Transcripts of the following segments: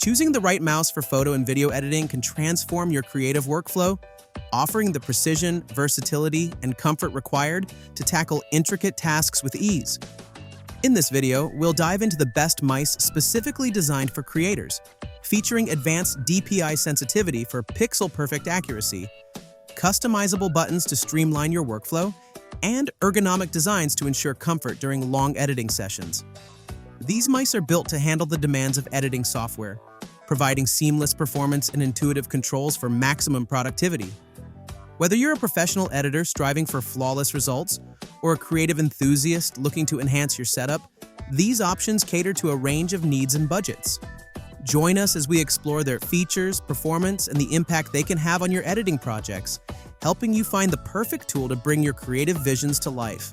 Choosing the right mouse for photo and video editing can transform your creative workflow, offering the precision, versatility, and comfort required to tackle intricate tasks with ease. In this video, we'll dive into the best mice specifically designed for creators, featuring advanced DPI sensitivity for pixel-perfect accuracy, customizable buttons to streamline your workflow, and ergonomic designs to ensure comfort during long editing sessions. These mice are built to handle the demands of editing software, providing seamless performance and intuitive controls for maximum productivity. Whether you're a professional editor striving for flawless results or a creative enthusiast looking to enhance your setup, these options cater to a range of needs and budgets. Join us as we explore their features, performance, and the impact they can have on your editing projects, helping you find the perfect tool to bring your creative visions to life.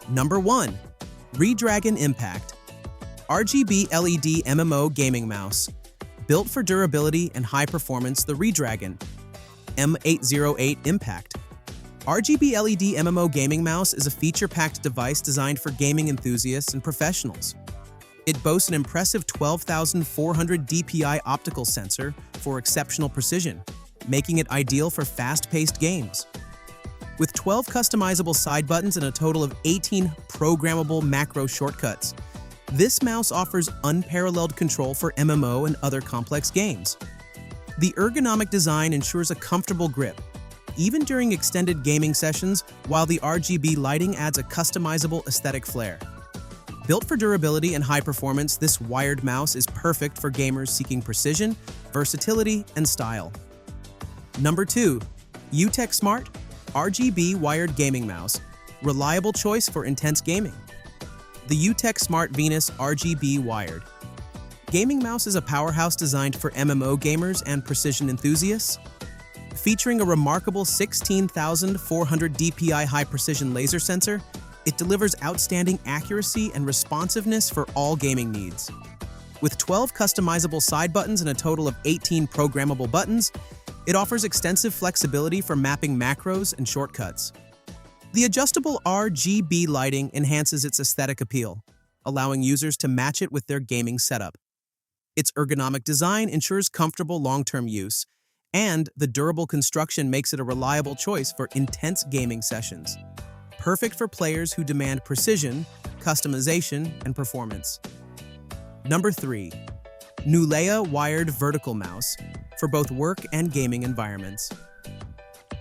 Number 1. Redragon Impact RGB LED MMO Gaming Mouse. Built for durability and high performance, the Redragon M808 Impact RGB LED MMO Gaming Mouse is a feature-packed device designed for gaming enthusiasts and professionals. It boasts an impressive 12,400 DPI optical sensor for exceptional precision, making it ideal for fast-paced games. With 12 customizable side buttons and a total of 18 programmable macro shortcuts, this mouse offers unparalleled control for MMO and other complex games. The ergonomic design ensures a comfortable grip, even during extended gaming sessions, while the RGB lighting adds a customizable aesthetic flair. Built for durability and high performance, this wired mouse is perfect for gamers seeking precision, versatility, and style. Number 2. UtechSmart RGB Wired Gaming Mouse. Reliable choice for intense gaming. The UtechSmart Venus RGB Wired Gaming Mouse is a powerhouse designed for MMO gamers and precision enthusiasts. Featuring a remarkable 16,400 DPI high-precision laser sensor, it delivers outstanding accuracy and responsiveness for all gaming needs. With 12 customizable side buttons and a total of 18 programmable buttons, it offers extensive flexibility for mapping macros and shortcuts. The adjustable RGB lighting enhances its aesthetic appeal, allowing users to match it with their gaming setup. Its ergonomic design ensures comfortable long-term use, and the durable construction makes it a reliable choice for intense gaming sessions. Perfect for players who demand precision, customization, and performance. Number 3. Nulea Wired Vertical Mouse for both work and gaming environments.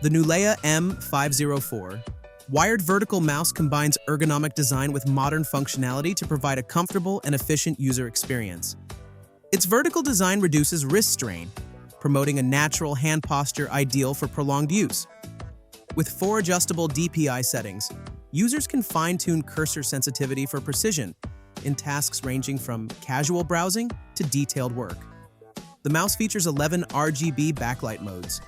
The Nulea M504 Wired Vertical Mouse combines ergonomic design with modern functionality to provide a comfortable and efficient user experience. Its vertical design reduces wrist strain, promoting a natural hand posture ideal for prolonged use. With 4 adjustable DPI settings, users can fine-tune cursor sensitivity for precision in tasks ranging from casual browsing to detailed work. The mouse features 11 RGB backlight modes,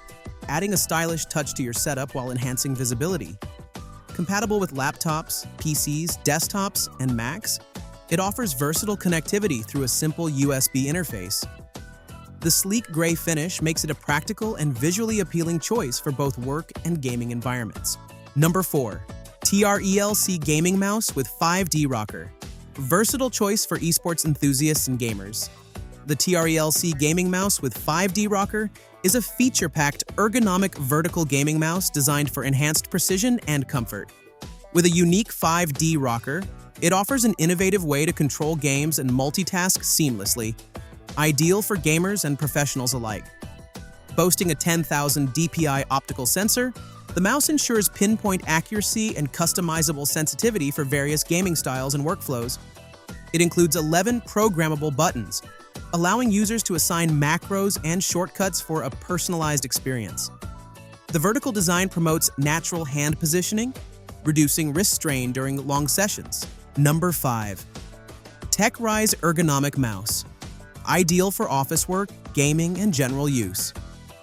adding a stylish touch to your setup while enhancing visibility. Compatible with laptops, PCs, desktops, and Macs, it offers versatile connectivity through a simple USB interface. The sleek gray finish makes it a practical and visually appealing choice for both work and gaming environments. Number 4. TRELC Gaming Mouse with 5D Rocker. Versatile choice for esports enthusiasts and gamers. The TRELC Gaming Mouse with 5D Rocker is a feature-packed ergonomic vertical gaming mouse designed for enhanced precision and comfort. With a unique 5D rocker, it offers an innovative way to control games and multitask seamlessly, ideal for gamers and professionals alike. Boasting a 10,000 DPI optical sensor, the mouse ensures pinpoint accuracy and customizable sensitivity for various gaming styles and workflows. It includes 11 programmable buttons, allowing users to assign macros and shortcuts for a personalized experience. The vertical design promotes natural hand positioning, reducing wrist strain during long sessions. Number 5. TechRise Ergonomic Mouse. Ideal for office work, gaming, and general use.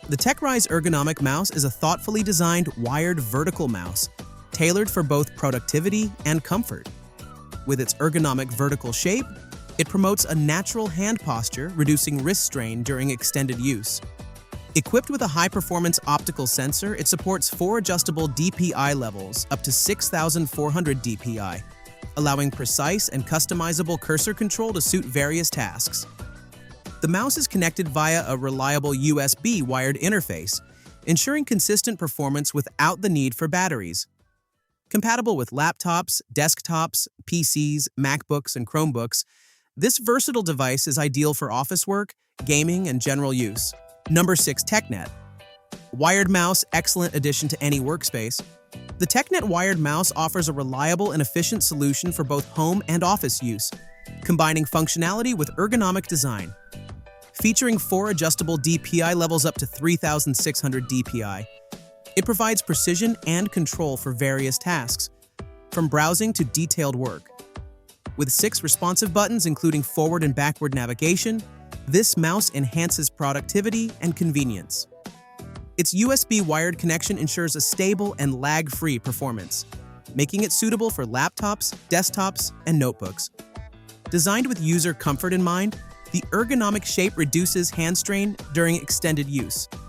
The TechRise Ergonomic Mouse is a thoughtfully designed wired vertical mouse, tailored for both productivity and comfort. With its ergonomic vertical shape, it promotes a natural hand posture, reducing wrist strain during extended use. Equipped with a high-performance optical sensor, it supports 4 adjustable DPI levels up to 6,400 DPI, allowing precise and customizable cursor control to suit various tasks. The mouse is connected via a reliable USB wired interface, ensuring consistent performance without the need for batteries. Compatible with laptops, desktops, PCs, MacBooks, and Chromebooks, this versatile device is ideal for office work, gaming, and general use. Number 6. TECKNET. Wired mouse, excellent addition to any workspace. The TECKNET wired mouse offers a reliable and efficient solution for both home and office use, combining functionality with ergonomic design. Featuring 4 adjustable DPI levels up to 3,600 DPI, it provides precision and control for various tasks, from browsing to detailed work. With 6 responsive buttons including forward and backward navigation, this mouse enhances productivity and convenience. Its USB wired connection ensures a stable and lag-free performance, making it suitable for laptops, desktops, and notebooks. Designed with user comfort in mind, the ergonomic shape reduces hand strain during extended use.